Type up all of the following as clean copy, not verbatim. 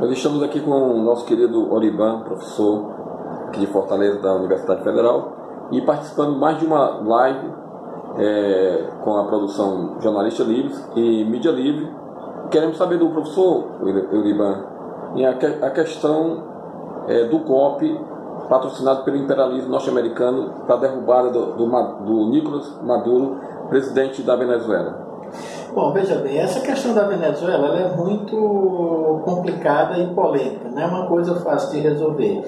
Nós estamos aqui com o nosso querido Oriban, professor aqui de Fortaleza, da Universidade Federal, e participando mais de uma live com a produção Jornalista Livres e Mídia Livre. Queremos saber do professor Oriban a questão do golpe patrocinado pelo imperialismo norte-americano para a derrubada do Nicolás Maduro, presidente da Venezuela. Bom, veja bem, essa questão da Venezuela ela é muito complicada e polêmica, não é uma coisa fácil de resolver.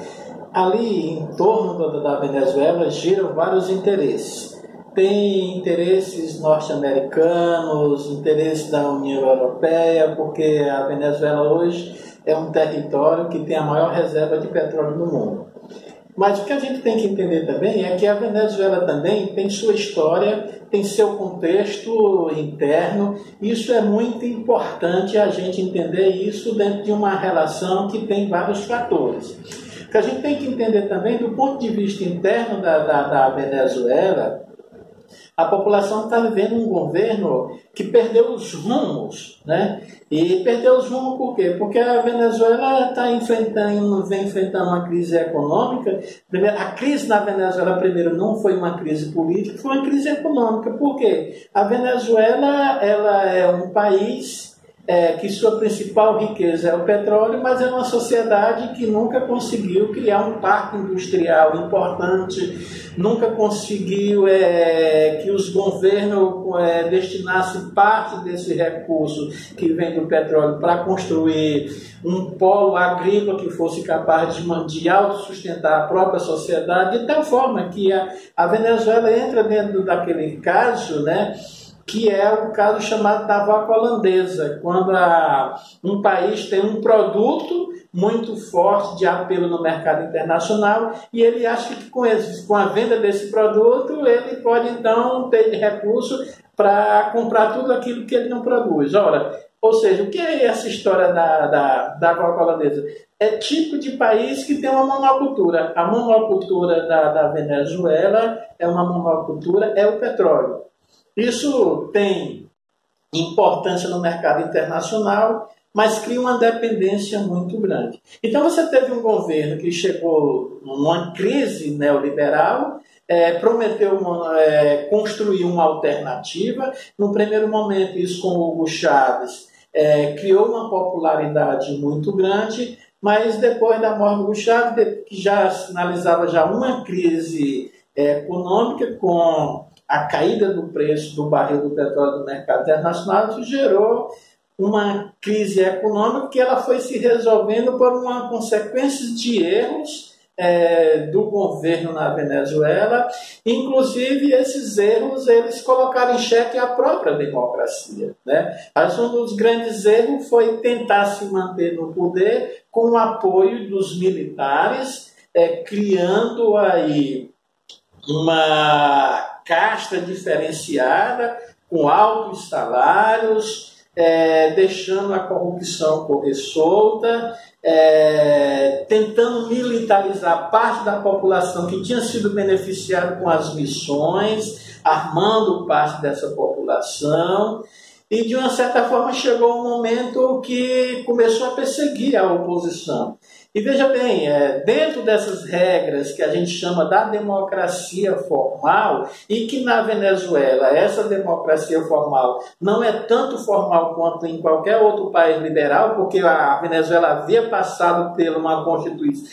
Ali, em torno da Venezuela, giram vários interesses. Tem interesses norte-americanos, interesses da União Europeia, porque a Venezuela hoje é um território que tem a maior reserva de petróleo no mundo. Mas o que a gente tem que entender também é que a Venezuela também tem sua história, tem seu contexto interno. Isso é muito importante a gente entender isso dentro de uma relação que tem vários fatores. O que a gente tem que entender também do ponto de vista interno da Venezuela, a população está vivendo um governo que perdeu os rumos, né? E perdeu os rumos por quê? Porque a Venezuela vem enfrentando uma crise econômica. Primeiro, a crise na Venezuela, primeiro, não foi uma crise política, foi uma crise econômica. Por quê? A Venezuela ela é um país que sua principal riqueza é o petróleo, mas é uma sociedade que nunca conseguiu criar um parque industrial importante, nunca conseguiu que os governos destinassem parte desse recurso que vem do petróleo para construir um polo agrícola que fosse capaz de autossustentar a própria sociedade, de tal forma que a Venezuela entra dentro daquele caso, né, que é o caso chamado da vaca holandesa, quando um país tem um produto muito forte de apelo no mercado internacional e ele acha que com a venda desse produto ele pode então ter recurso para comprar tudo aquilo que ele não produz. Ou seja, o que é essa história da vaca holandesa? É tipo de país que tem uma monocultura. A monocultura da Venezuela é uma monocultura, é o petróleo. Isso tem importância no mercado internacional, mas cria uma dependência muito grande. Então você teve um governo que chegou numa crise neoliberal, prometeu construir uma alternativa. No primeiro momento, isso com o Hugo Chávez criou uma popularidade muito grande, mas depois da morte do Hugo Chávez, que já sinalizava já uma crise econômica com a caída do preço do barril do petróleo do mercado internacional, isso gerou uma crise econômica que ela foi se resolvendo por uma consequência de erros do governo na Venezuela. Inclusive, esses erros eles colocaram em xeque a própria democracia, né? Mas um dos grandes erros foi tentar se manter no poder com o apoio dos militares, criando aí uma casta diferenciada, com altos salários, deixando a corrupção correr solta, tentando militarizar parte da população que tinha sido beneficiada com as missões, armando parte dessa população. E, de uma certa forma, chegou um momento que começou a perseguir a oposição. E veja bem, dentro dessas regras que a gente chama da democracia formal, e que na Venezuela essa democracia formal não é tanto formal quanto em qualquer outro país liberal, porque a Venezuela havia passado pela uma constituinte,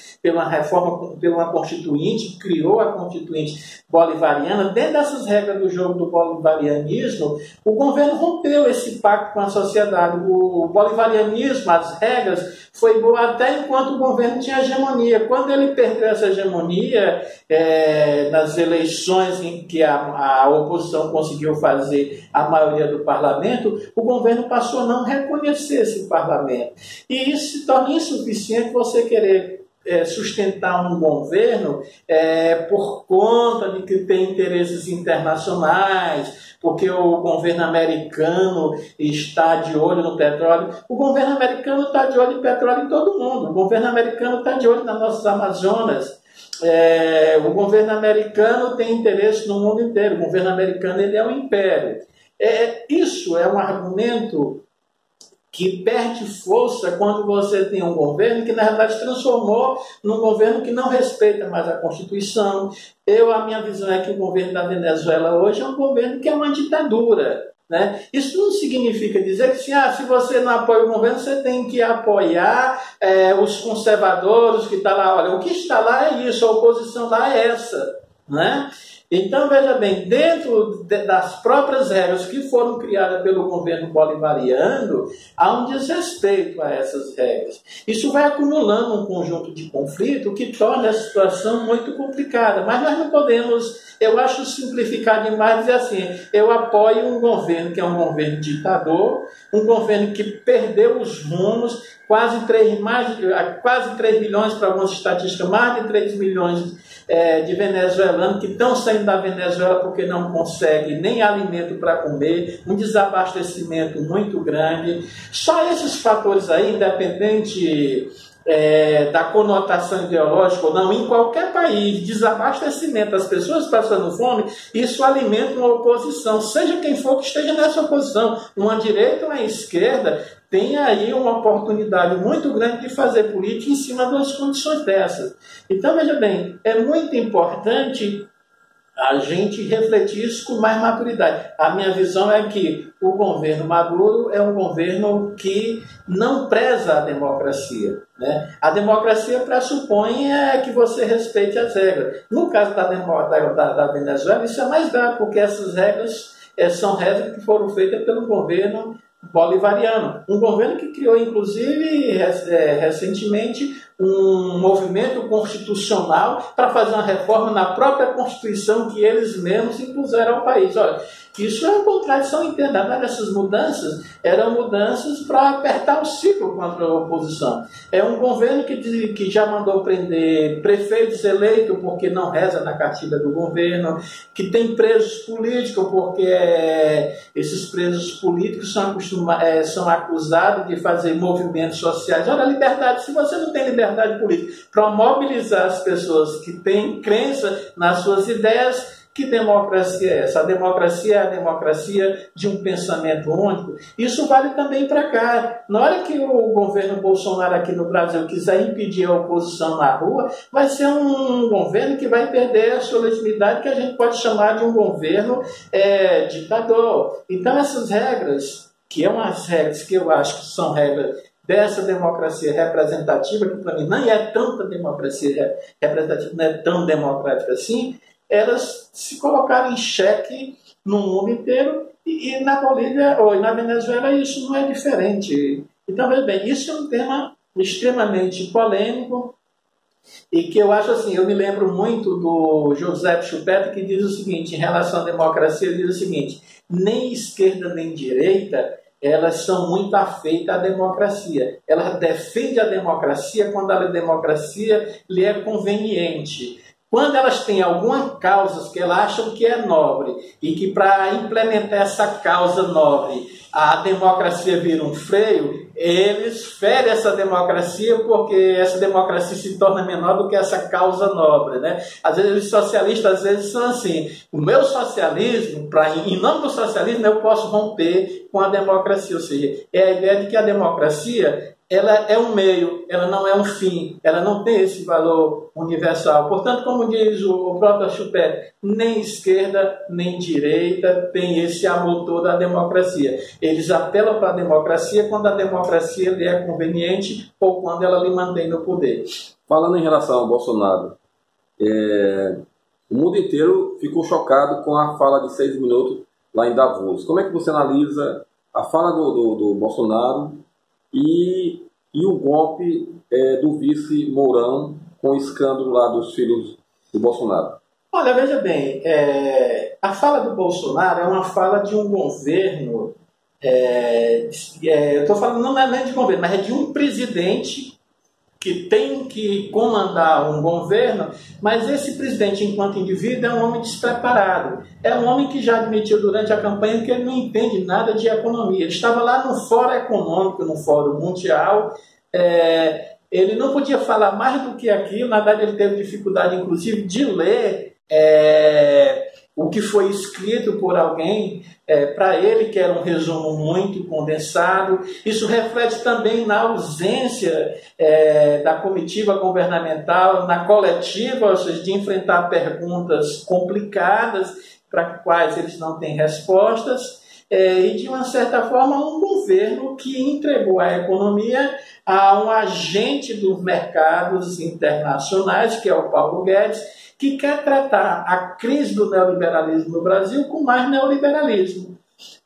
criou a constituinte bolivariana. Dentro dessas regras do jogo do bolivarianismo, o governo rompeu esse pacto com a sociedade. O bolivarianismo, as regras, foi boa até enquanto o governo tinha hegemonia. Quando ele perdeu essa hegemonia, nas eleições em que a oposição conseguiu fazer a maioria do parlamento, o governo passou a não reconhecer esse parlamento. E isso se torna insuficiente você querer sustentar um governo por conta de que tem interesses internacionais, porque o governo americano está de olho no petróleo. O governo americano está de olho em petróleo em todo mundo. O governo americano está de olho nas nossas Amazonas. O governo americano tem interesse no mundo inteiro. O governo americano ele é um império. Isso é um argumento que perde força quando você tem um governo que, na verdade, se transformou num governo que não respeita mais a Constituição. A minha visão é que o governo da Venezuela hoje é um governo que é uma ditadura. Né? Isso não significa dizer que se você não apoia o governo, você tem que apoiar os conservadores que estão lá. Olha, o que está lá é isso, a oposição lá é essa. Né? Então, veja bem, dentro das próprias regras que foram criadas pelo governo bolivariano, há um desrespeito a essas regras. Isso vai acumulando um conjunto de conflito que torna a situação muito complicada. Mas nós não podemos, eu acho, simplificar demais e dizer assim, eu apoio um governo que é um governo ditador, um governo que perdeu os rumos, quase 3 milhões, para algumas estatísticas, mais de 3 milhões de venezuelanos que estão saindo da Venezuela porque não conseguem nem alimento para comer, um desabastecimento muito grande. Só esses fatores aí, independente da conotação ideológica ou não, em qualquer país, desabastecimento, as pessoas passando fome, isso alimenta uma oposição, seja quem for que esteja nessa oposição, uma direita ou uma esquerda, tem aí uma oportunidade muito grande de fazer política em cima das condições dessas. Então, veja bem, é muito importante a gente refletir isso com mais maturidade. A minha visão é que o governo Maduro é um governo que não preza a democracia. Né? A democracia pressupõe que você respeite as regras. No caso da Venezuela, isso é mais grave, porque essas regras são regras que foram feitas pelo governo bolivariano. Um governo que criou, inclusive, recentemente, um movimento constitucional para fazer uma reforma na própria Constituição que eles mesmos impuseram ao país. Olha, isso é uma contradição interna. Essas mudanças eram mudanças para apertar o ciclo contra a oposição. É um governo que já mandou prender prefeitos eleitos porque não reza na cartilha do governo, que tem presos políticos porque esses presos políticos são acusados de fazer movimentos sociais. Olha, liberdade, se você não tem liberdade política para mobilizar as pessoas que têm crença nas suas ideias, que democracia é essa? A democracia é a democracia de um pensamento único. Isso vale também para cá. Na hora que o governo Bolsonaro aqui no Brasil quiser impedir a oposição na rua, vai ser um governo que vai perder a sua legitimidade, que a gente pode chamar de um governo ditador. Então essas regras, que são umas regras que eu acho que são regras dessa democracia representativa, que para mim não é tanta democracia representativa, não é tão democrática assim, elas se colocaram em xeque no mundo inteiro e na Bolívia ou na Venezuela isso não é diferente. Então, veja bem, isso é um tema extremamente polêmico e que eu acho assim, eu me lembro muito do José Schumpeter, que diz o seguinte, em relação à democracia, ele diz o seguinte, nem esquerda nem direita, elas são muito afeitas à democracia. Ela defende a democracia quando a democracia lhe é conveniente. Quando elas têm alguma causa que elas acham que é nobre e que para implementar essa causa nobre a democracia vira um freio, eles ferem essa democracia porque essa democracia se torna menor do que essa causa nobre. Né? Às vezes os socialistas são assim, o meu socialismo, em nome do socialismo eu posso romper com a democracia, ou seja, é a ideia de que a democracia ela é um meio, ela não é um fim, ela não tem esse valor universal. Portanto, como diz o próprio Schumpeter, nem esquerda nem direita tem esse amor todo à democracia. Eles apelam para a democracia quando a democracia lhe é conveniente ou quando ela lhe mantém no poder. Falando em relação ao Bolsonaro, o mundo inteiro ficou chocado com a fala de 6 minutos lá em Davos. Como é que você analisa a fala do Bolsonaro e o golpe do vice Mourão com o escândalo lá dos filhos do Bolsonaro? Olha, veja bem, a fala do Bolsonaro é uma fala de um governo, eu estou falando não é nem de governo, mas é de um presidente que tem que comandar um governo, mas esse presidente, enquanto indivíduo, é um homem despreparado. É um homem que já admitiu durante a campanha que ele não entende nada de economia. Ele estava lá no Fórum Econômico, no Fórum Mundial, ele não podia falar mais do que aquilo, na verdade ele teve dificuldade, inclusive, de ler o que foi escrito por alguém, para ele, que era um resumo muito condensado. Isso reflete também na ausência da comitiva governamental, na coletiva, ou seja, de enfrentar perguntas complicadas para as quais eles não têm respostas, e, de uma certa forma, um governo que entregou a economia a um agente dos mercados internacionais, que é o Paulo Guedes, que quer tratar a crise do neoliberalismo no Brasil com mais neoliberalismo.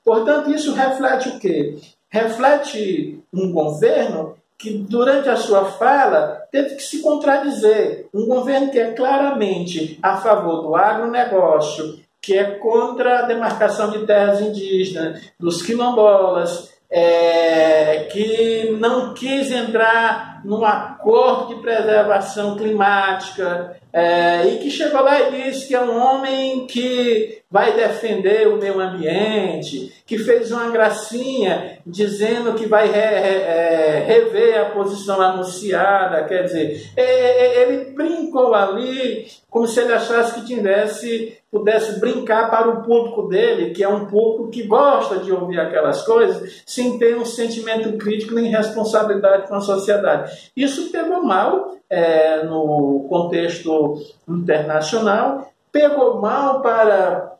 Portanto, isso reflete o quê? Reflete um governo que, durante a sua fala, teve que se contradizer. Um governo que é claramente a favor do agronegócio, que é contra a demarcação de terras indígenas, dos quilombolas, que não quis entrar num acordo de preservação climática, e que chegou lá e disse que é um homem que vai defender o meio ambiente, que fez uma gracinha dizendo que vai rever a posição anunciada. Quer dizer, ele brincou ali como se ele achasse que pudesse brincar para o público dele, que é um público que gosta de ouvir aquelas coisas, sem ter um sentimento crítico nem responsabilidade com a sociedade. Isso pegou mal no contexto internacional, pegou mal para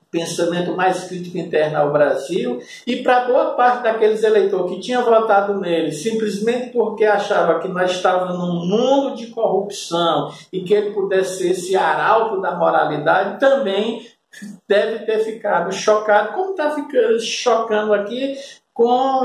pensamento mais crítico interno ao Brasil, e para boa parte daqueles eleitores que tinham votado nele simplesmente porque achava que nós estávamos num mundo de corrupção e que ele pudesse ser esse arauto da moralidade, também deve ter ficado chocado, como está ficando chocando aqui com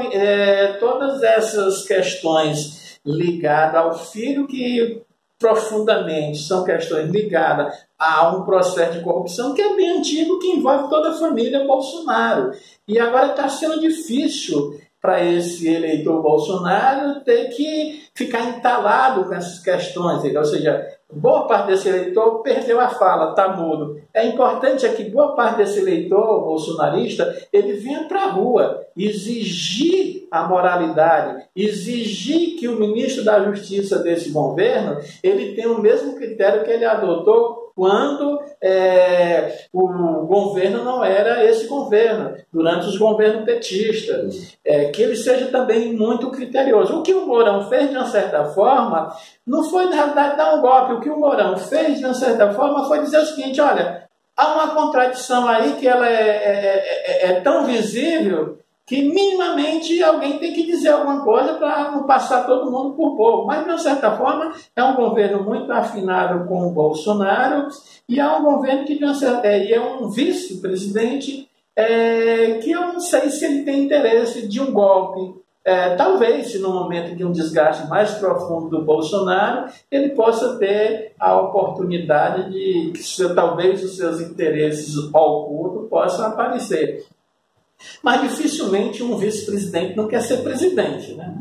todas essas questões ligadas ao filho, que profundamente são questões ligadas a um processo de corrupção que é bem antigo, que envolve toda a família Bolsonaro. E agora está sendo difícil para esse eleitor Bolsonaro ter que ficar entalado com essas questões. Ou seja, boa parte desse eleitor perdeu a fala, está mudo. É importante que boa parte desse eleitor bolsonarista ele venha para a rua exigir a moralidade, exigir que o ministro da Justiça desse governo ele tenha o mesmo critério que ele adotou quando o governo não era esse governo, durante os governos petistas, que ele seja também muito criterioso. O que o Mourão fez, de uma certa forma, não foi, na realidade, dar um golpe. O que o Mourão fez, de uma certa forma, foi dizer o seguinte: olha, há uma contradição aí que ela é tão visível que minimamente alguém tem que dizer alguma coisa para não passar todo mundo por bobo. Mas, de uma certa forma, é um governo muito afinado com o Bolsonaro, e é um governo que é um vice-presidente que eu não sei se ele tem interesse de um golpe. Talvez, se no momento de um desgaste mais profundo do Bolsonaro, ele possa ter a oportunidade de que talvez os seus interesses ocultos possam aparecer. Mas dificilmente um vice-presidente não quer ser presidente, né?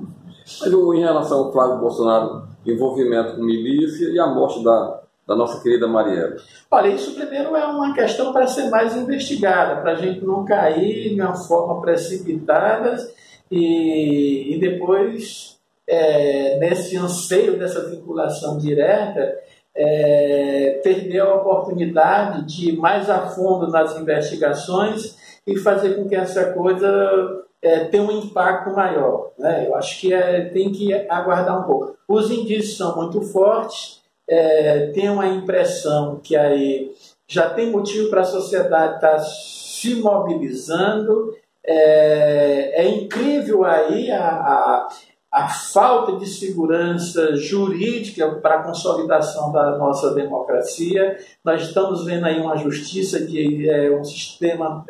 Mas em relação ao Flávio Bolsonaro, envolvimento com milícia e a morte da nossa querida Marielle? Olha, isso primeiro é uma questão para ser mais investigada, para a gente não cair de uma forma precipitada e depois, nesse anseio dessa vinculação direta, perder a oportunidade de ir mais a fundo nas investigações e fazer com que essa coisa tenha um impacto maior, né? Eu acho que tem que aguardar um pouco. Os indícios são muito fortes, tenho a impressão que aí já tem motivo para a sociedade estar se mobilizando. É incrível aí a falta de segurança jurídica para a consolidação da nossa democracia. Nós estamos vendo aí uma justiça, um sistema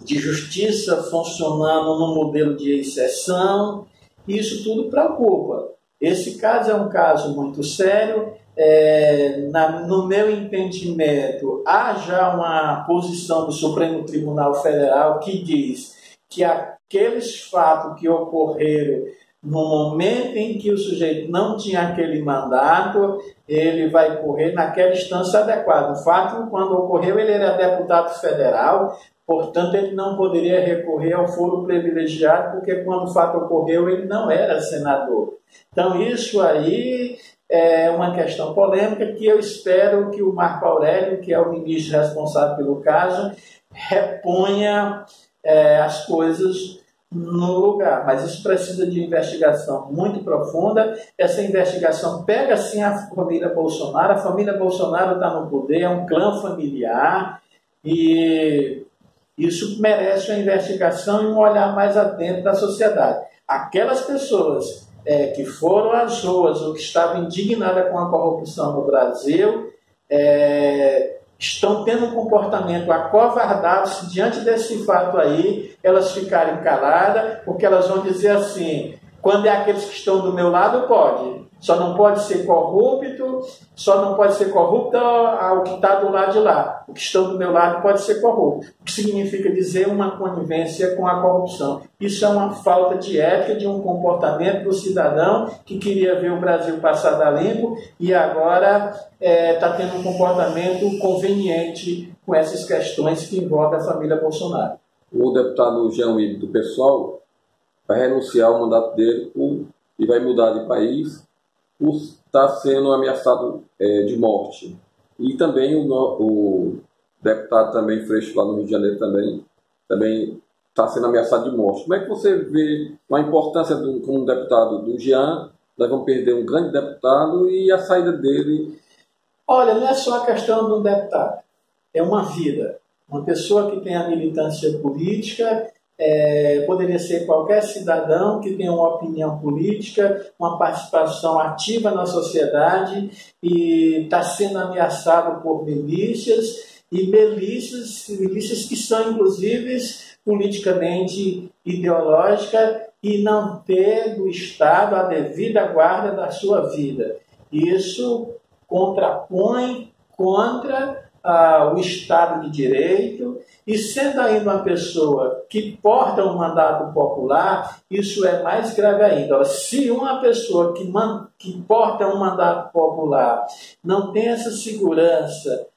de justiça funcionando num modelo de exceção. Isso tudo preocupa. Esse caso é um caso muito sério. No meu entendimento, há já uma posição do Supremo Tribunal Federal que diz que aqueles fatos que ocorreram no momento em que o sujeito não tinha aquele mandato, ele vai correr naquela instância adequada. O fato, quando ocorreu, ele era deputado federal, portanto, ele não poderia recorrer ao foro privilegiado, porque quando o fato ocorreu, ele não era senador. Então, isso aí é uma questão polêmica que eu espero que o Marco Aurélio, que é o ministro responsável pelo caso, reponha as coisas no lugar. Mas isso precisa de investigação muito profunda. Essa investigação pega, sim, a família Bolsonaro. A família Bolsonaro está no poder, é um clã familiar, e isso merece uma investigação e um olhar mais atento da sociedade. Aquelas pessoas que foram às ruas ou que estavam indignadas com a corrupção no Brasil estão tendo um comportamento acovardado. Se diante desse fato aí elas ficarem caladas, porque elas vão dizer assim: quando é aqueles que estão do meu lado, pode. Só não pode ser corrupto, ao que está do lado de lá. O que estão do meu lado pode ser corrupto. O que significa dizer uma conivência com a corrupção. Isso é uma falta de ética, de um comportamento do cidadão que queria ver o Brasil passar a limpo e agora está tendo um comportamento conveniente com essas questões que envolvem a família Bolsonaro. O deputado Jean Willis, do PSOL, vai renunciar ao mandato dele e vai mudar de país por estar sendo ameaçado de morte. E também o deputado também Freixo, lá no Rio de Janeiro, também está sendo ameaçado de morte. Como é que você vê a importância como deputado do Jean? Nós vamos perder um grande deputado e a saída dele. Olha, não é só a questão de um deputado, é uma vida. Uma pessoa que tem a militância política, poderia ser qualquer cidadão que tenha uma opinião política, uma participação ativa na sociedade, e está sendo ameaçado por milícias que são inclusive politicamente ideológicas, e não ter do Estado a devida guarda da sua vida. Isso contrapõe contra o Estado de Direito, e sendo ainda uma pessoa que porta um mandato popular, isso é mais grave ainda. Se uma pessoa que porta um mandato popular não tem essa segurança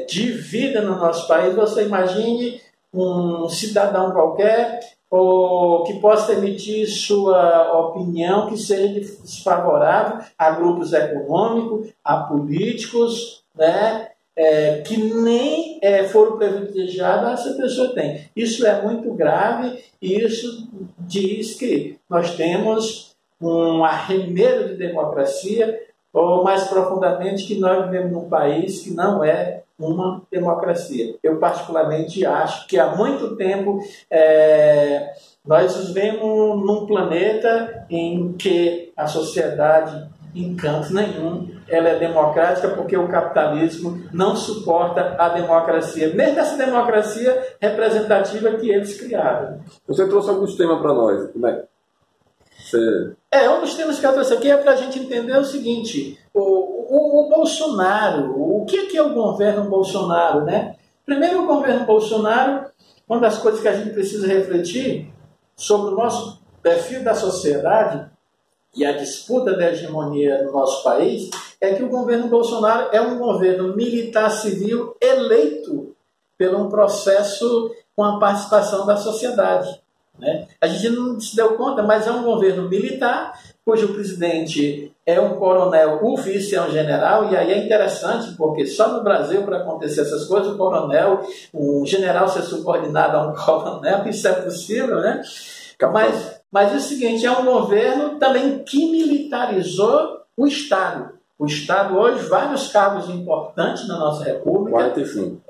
de vida no nosso país, você imagine um cidadão qualquer ou que possa emitir sua opinião que seja desfavorável a grupos econômicos, a políticos, né? Que nem foram privilegiados, essa pessoa tem. Isso é muito grave, e isso diz que nós temos um arremedo de democracia, ou mais profundamente que nós vivemos num país que não é uma democracia. Eu particularmente acho que há muito tempo nós vivemos num planeta em que a sociedade, em canto nenhum, ela é democrática, porque o capitalismo não suporta a democracia, mesmo essa democracia representativa que eles criaram. Você trouxe alguns temas para nós, como é? Um dos temas que eu trouxe aqui é para a gente entender o seguinte: o Bolsonaro, o que é o governo Bolsonaro, né? Primeiro, o governo Bolsonaro, uma das coisas que a gente precisa refletir sobre o nosso perfil da sociedade e a disputa da hegemonia no nosso país, é que o governo Bolsonaro é um governo militar-civil eleito por um processo com a participação da sociedade, né? A gente não se deu conta, mas é um governo militar, cujo presidente é um coronel, o vice é um general, e aí é interessante, porque só no Brasil, para acontecer essas coisas, um general ser subordinado a um coronel, isso é possível, né? Mas é o seguinte, é um governo também que militarizou o Estado. O Estado hoje, vários cargos importantes na nossa República. 45.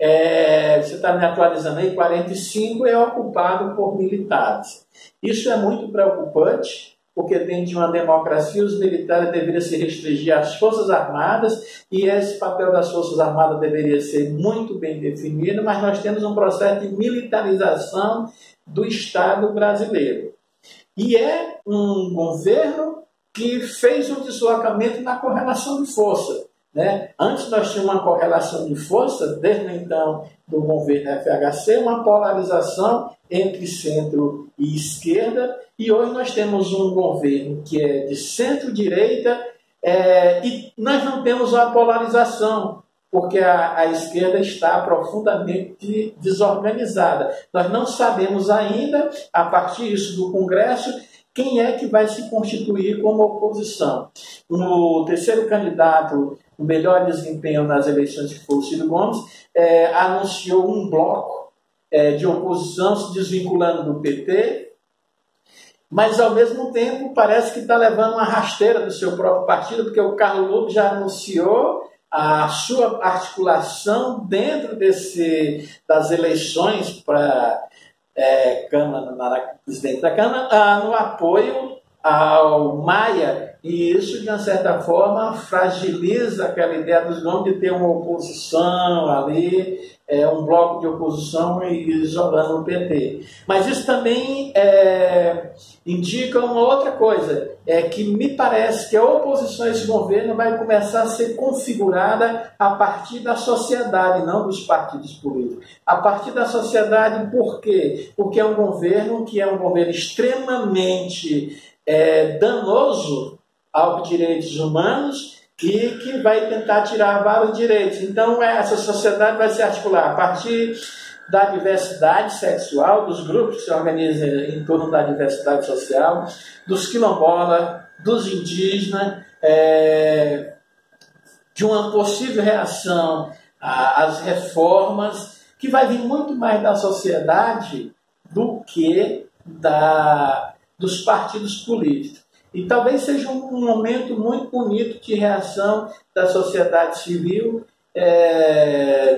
Você está me atualizando aí, 45 é ocupado por militares. Isso é muito preocupante, porque dentro de uma democracia os militares deveriam se restringir às Forças Armadas, e esse papel das Forças Armadas deveria ser muito bem definido, mas nós temos um processo de militarização do Estado brasileiro. E é um governo que fez um deslocamento na correlação de força, né? Antes nós tínhamos uma correlação de força, desde então do governo FHC, uma polarização entre centro e esquerda, e hoje nós temos um governo que é de centro-direita, e nós não temos uma polarização, porque a esquerda está profundamente desorganizada. Nós não sabemos ainda, a partir disso do Congresso, quem é que vai se constituir como oposição. O terceiro candidato, o melhor desempenho nas eleições, que foi o Ciro Gomes, anunciou um bloco de oposição se desvinculando do PT, mas, ao mesmo tempo, parece que está levando uma rasteira do seu próprio partido, porque o Carlos Lupe já anunciou a sua articulação dentro das eleições para presidente da Câmara, no apoio ao Maia, e isso, de uma certa forma, fragiliza aquela ideia dos Gomes de ter uma oposição ali, um bloco de oposição isolando o PT. Mas isso também indica uma outra coisa, que me parece que a oposição a esse governo vai começar a ser configurada a partir da sociedade, não dos partidos políticos. A partir da sociedade, por quê? Porque é um governo que é um governo extremamente danoso aos direitos humanos e que vai tentar tirar vários direitos. Então, essa sociedade vai se articular a partir da diversidade sexual, dos grupos que se organizam em torno da diversidade social, dos quilombolas, dos indígenas, de uma possível reação às reformas, que vai vir muito mais da sociedade do que dos partidos políticos. E talvez seja um momento muito bonito de reação da sociedade civil,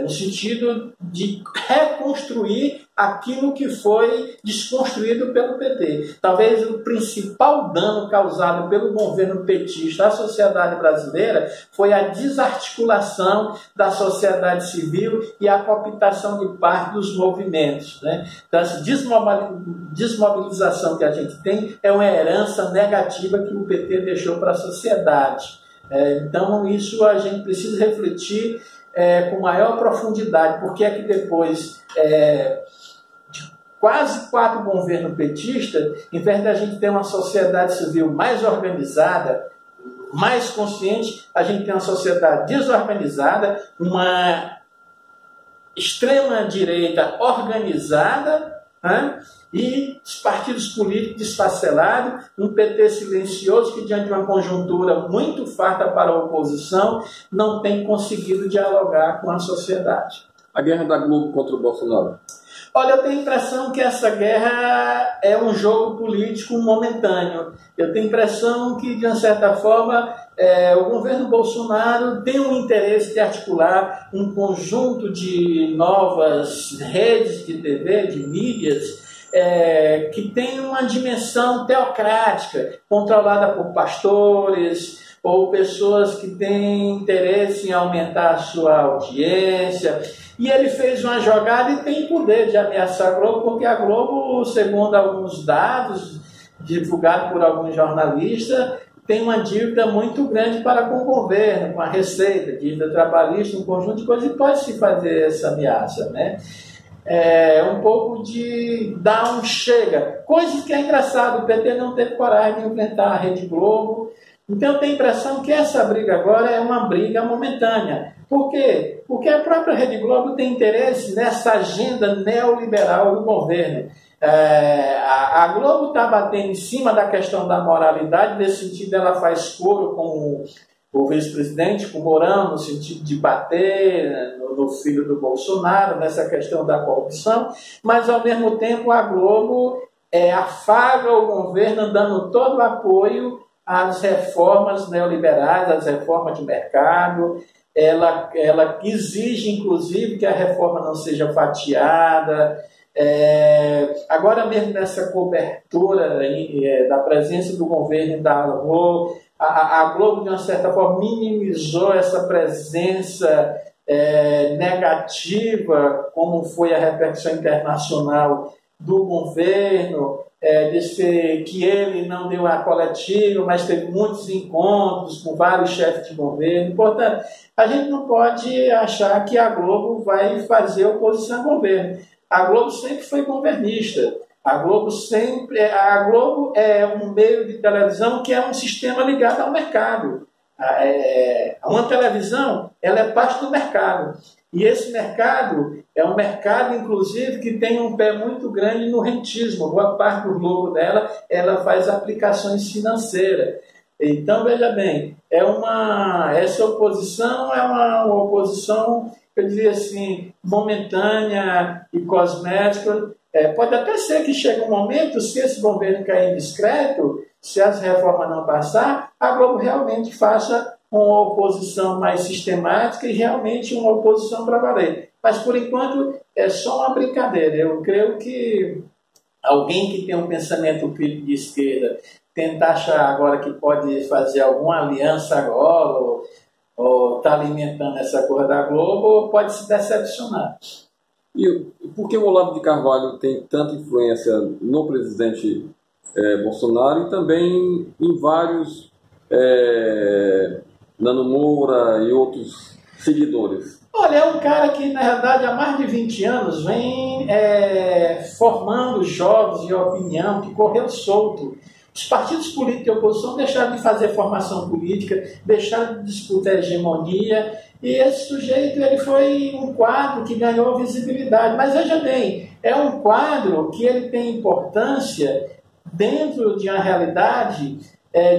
no sentido de reconstruir aquilo que foi desconstruído pelo PT. Talvez o principal dano causado pelo governo petista à sociedade brasileira foi a desarticulação da sociedade civil e a cooptação de parte dos movimentos, né? Então, essa desmobilização que a gente tem é uma herança negativa que o PT deixou para a sociedade. Então, isso a gente precisa refletir com maior profundidade, porque é que depois de quase 4 governos petistas, em vez da gente ter uma sociedade civil mais organizada, mais consciente, a gente tem uma sociedade desorganizada, uma extrema-direita organizada, e os partidos políticos desfacelados, um PT silencioso que, diante de uma conjuntura muito farta para a oposição, não tem conseguido dialogar com a sociedade. A guerra da Globo contra o Bolsonaro? Olha, eu tenho a impressão que essa guerra é um jogo político momentâneo. Eu tenho a impressão que, de uma certa forma, o governo Bolsonaro tem um interesse de articular um conjunto de novas redes de TV, de mídias, que tem uma dimensão teocrática, controlada por pastores ou pessoas que têm interesse em aumentar a sua audiência. E ele fez uma jogada e tem poder de ameaçar a Globo, porque a Globo, segundo alguns dados divulgados por alguns jornalistas, tem uma dívida muito grande para com o governo, com a Receita, dívida trabalhista, um conjunto de coisas, e pode-se fazer essa ameaça, né? Um pouco de dar um chega. Coisa que é engraçado, o PT não teve coragem de enfrentar a Rede Globo. Então eu tenho a impressão que essa briga agora é uma briga momentânea. Por quê? Porque a própria Rede Globo tem interesse nessa agenda neoliberal do governo. A Globo está batendo em cima da questão da moralidade, nesse sentido ela faz coro com o vice-presidente, com o Mourão, no sentido de bater no filho do Bolsonaro, nessa questão da corrupção, mas ao mesmo tempo a Globo afaga o governo, dando todo o apoio às reformas neoliberais, às reformas de mercado. Ela exige, inclusive, que a reforma não seja fatiada. Agora mesmo nessa cobertura da presença do governo da Globo, a Globo, de uma certa forma, minimizou essa presença negativa, como foi a repercussão internacional do governo. Disse que ele não deu a coletiva, mas teve muitos encontros com vários chefes de governo. Portanto, a gente não pode achar que a Globo vai fazer oposição ao governo. A Globo sempre foi governista. A Globo é um meio de televisão que é um sistema ligado ao mercado. Uma televisão, ela é parte do mercado. E esse mercado, É um mercado, inclusive, que tem um pé muito grande no rentismo. Boa parte do lucro dela, ela faz aplicações financeiras. Então, veja bem, essa oposição é uma oposição, eu diria assim, momentânea e cosmética. Pode até ser que chegue um momento, se esse governo cair em discreto, se as reformas não passar, a Globo realmente faça uma oposição mais sistemática e realmente uma oposição para valer. Mas, por enquanto, é só uma brincadeira. Eu creio que alguém que tem um pensamento crítico de esquerda tentar achar agora que pode fazer alguma aliança agora ou está alimentando essa coisa da Globo, pode se decepcionar. E por que o Olavo de Carvalho tem tanta influência no presidente Bolsonaro e também em vários Nano Moura e outros seguidores? Olha, é um cara que, na verdade, há mais de 20 anos vem formando jovens de opinião que correu solto. Os partidos políticos de oposição deixaram de fazer formação política, deixaram de disputar hegemonia, e esse sujeito ele foi um quadro que ganhou visibilidade. Mas veja bem, é um quadro que ele tem importância dentro de uma realidade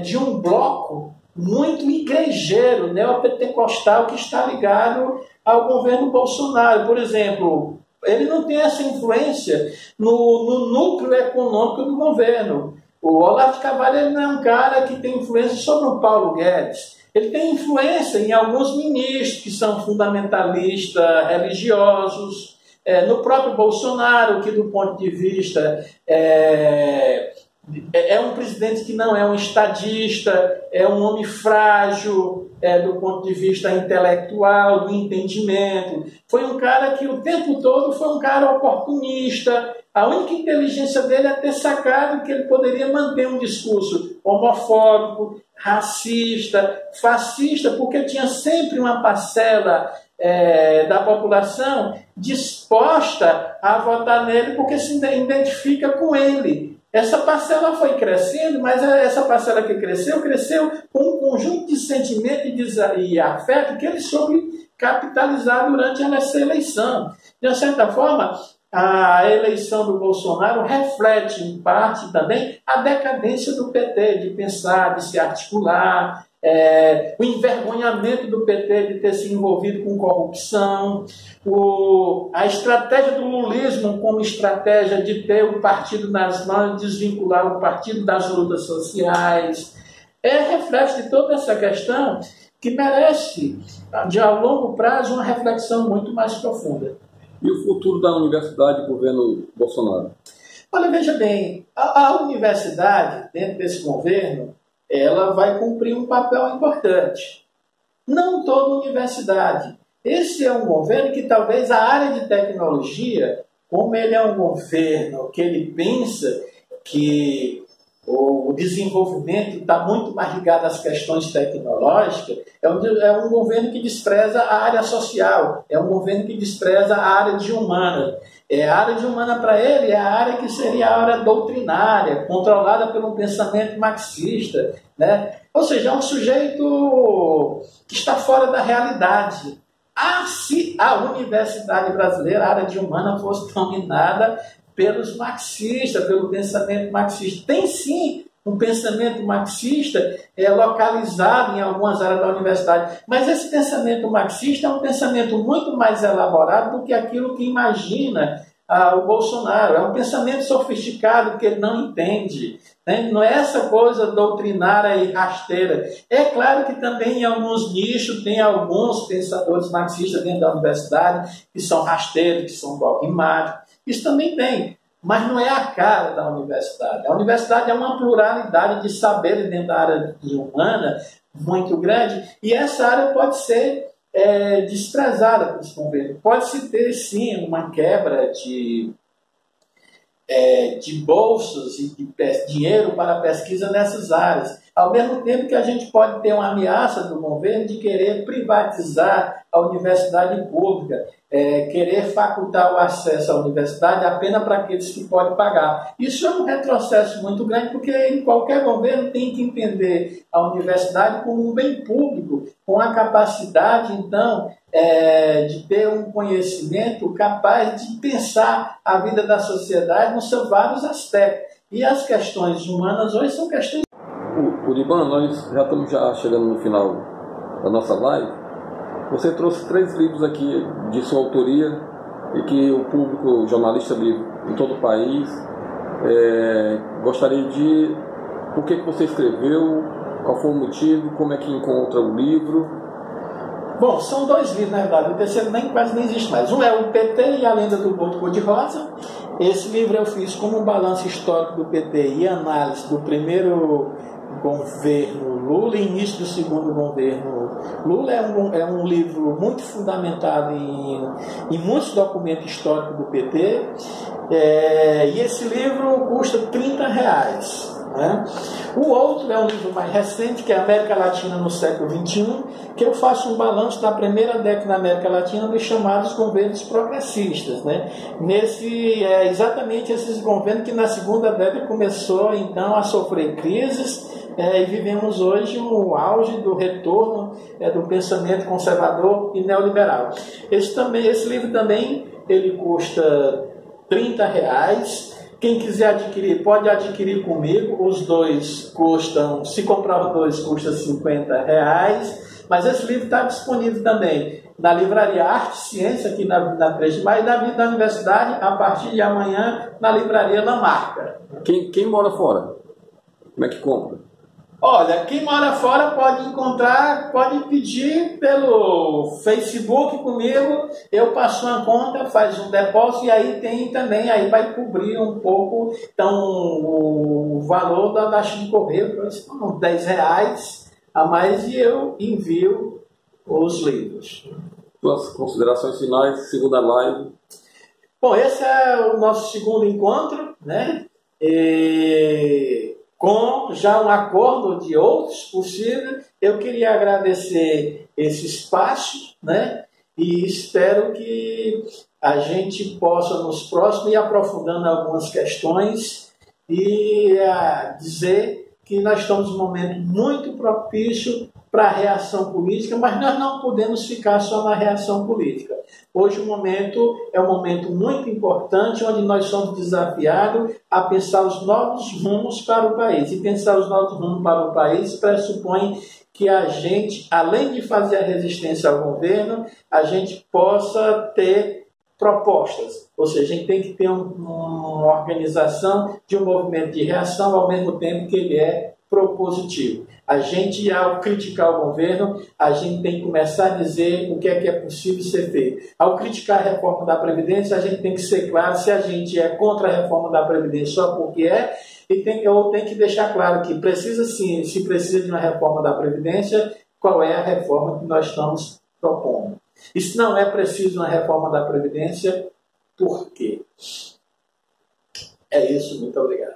de um bloco muito igrejeiro, neopentecostal, que está ligado ao governo Bolsonaro. Por exemplo, ele não tem essa influência no núcleo econômico do governo. O Olavo de Carvalho ele não é um cara que tem influência sobre o Paulo Guedes. Ele tem influência em alguns ministros que são fundamentalistas religiosos, no próprio Bolsonaro, que do ponto de vista é um presidente que não é um estadista, é um homem frágil do ponto de vista intelectual, do entendimento. Foi um cara que o tempo todo foi um cara oportunista. A única inteligência dele é ter sacado que ele poderia manter um discurso homofóbico, racista, fascista, porque tinha sempre uma parcela da população disposta a votar nele porque se identifica com ele. Essa parcela foi crescendo, mas essa parcela que cresceu com um conjunto de sentimentos e afeto que ele soube capitalizar durante essa eleição. De uma certa forma, a eleição do Bolsonaro reflete, em parte, também a decadência do PT, de pensar, de se articular, o envergonhamento do PT de ter se envolvido com corrupção, a estratégia do lulismo como estratégia de ter o partido nas mãos, desvincular o partido das lutas sociais. Reflete de toda essa questão que merece, a longo prazo, uma reflexão muito mais profunda. E o futuro da universidade do governo Bolsonaro? Olha, veja bem, a universidade, dentro desse governo, ela vai cumprir um papel importante. Não toda universidade. Esse é um governo que talvez a área de tecnologia, como ele é um governo que ele pensa que o desenvolvimento está muito mais ligado às questões tecnológicas, é um governo que despreza a área social, é um governo que despreza a área de humana. A área de humana para ele é a área que seria a área doutrinária, controlada pelo pensamento marxista, né? Ou seja, é um sujeito que está fora da realidade. Se a universidade brasileira, a área de humana, fosse dominada pelos marxistas, pelo pensamento marxista. Tem sim um pensamento marxista localizado em algumas áreas da universidade, mas esse pensamento marxista é um pensamento muito mais elaborado do que aquilo que imagina o Bolsonaro. É um pensamento sofisticado que ele não entende, né? Não é essa coisa doutrinária e rasteira. É claro que também em alguns nichos tem alguns pensadores marxistas dentro da universidade que são rasteiros, que são dogmáticos. Isso também tem, mas não é a cara da universidade. A universidade é uma pluralidade de saberes dentro da área humana muito grande, e essa área pode ser desprezada por esse governo. Pode-se ter, sim, uma quebra de bolsas e de dinheiro para pesquisa nessas áreas. Ao mesmo tempo que a gente pode ter uma ameaça do governo de querer privatizar a universidade pública, querer facultar o acesso à universidade apenas para aqueles que podem pagar. Isso é um retrocesso muito grande, porque em qualquer governo tem que entender a universidade como um bem público, com a capacidade, então, de ter um conhecimento capaz de pensar a vida da sociedade nos seus vários aspectos. E as questões humanas hoje são questões... Uriban, nós já estamos chegando no final da nossa live. Você trouxe 3 livros aqui de sua autoria e que o público, o jornalista livre em todo o país, gostaria de... Por que você escreveu? Qual foi o motivo? Como é que encontra o livro? Bom, são 2 livros, na verdade. O terceiro quase nem existe mais. Um é o PT e a Lenda do Boto Cor-de-Rosa. Esse livro eu fiz como um balanço histórico do PT e análise do primeiro governo Lula e início do segundo governo Lula. É um livro muito fundamentado em muitos documentos históricos do PT. E esse livro custa R$30. Né? O outro é um livro mais recente, que é América Latina no século XXI, que eu faço um balanço da primeira década da América Latina dos chamados governos progressistas. Né? Exatamente esses governos que na segunda década começou então a sofrer crises, e vivemos hoje o auge do retorno do pensamento conservador e neoliberal. Esse livro também ele custa R$30. Quem quiser adquirir, pode adquirir comigo. Os 2 custam, se comprar os 2, custa R$50. Mas esse livro está disponível também na livraria Arte e Ciência, aqui na 3 de Maio, e da Universidade, a partir de amanhã, na livraria Lamarca. Quem mora fora, como é que compra? Olha, quem mora fora pode encontrar, pode pedir pelo Facebook comigo, eu passo uma conta, faz um depósito e aí tem também, aí vai cobrir um pouco, então o valor da taxa de correio, são R$10 a mais e eu envio os livros. Suas considerações finais, segunda live. Bom, esse é o nosso segundo encontro, né? Com já um acordo de outros possíveis. Eu queria agradecer esse espaço, né? E espero que a gente possa, nos próximos, ir aprofundando algumas questões e dizer que nós estamos num momento muito propício para a reação política, mas nós não podemos ficar só na reação política. Hoje o momento é um momento muito importante, onde nós somos desafiados a pensar os novos rumos para o país. E pensar os novos rumos para o país pressupõe que a gente, além de fazer a resistência ao governo, a gente possa ter propostas. Ou seja, a gente tem que ter uma organização de um movimento de reação ao mesmo tempo que ele é propositivo. A gente, ao criticar o governo, a gente tem que começar a dizer o que é possível ser feito. Ao criticar a reforma da Previdência, a gente tem que ser claro se a gente é contra a reforma da Previdência só porque ou tem que deixar claro que precisa sim, se precisa de uma reforma da Previdência, qual é a reforma que nós estamos propondo. E se não é preciso uma reforma da Previdência, por quê? É isso, muito obrigado.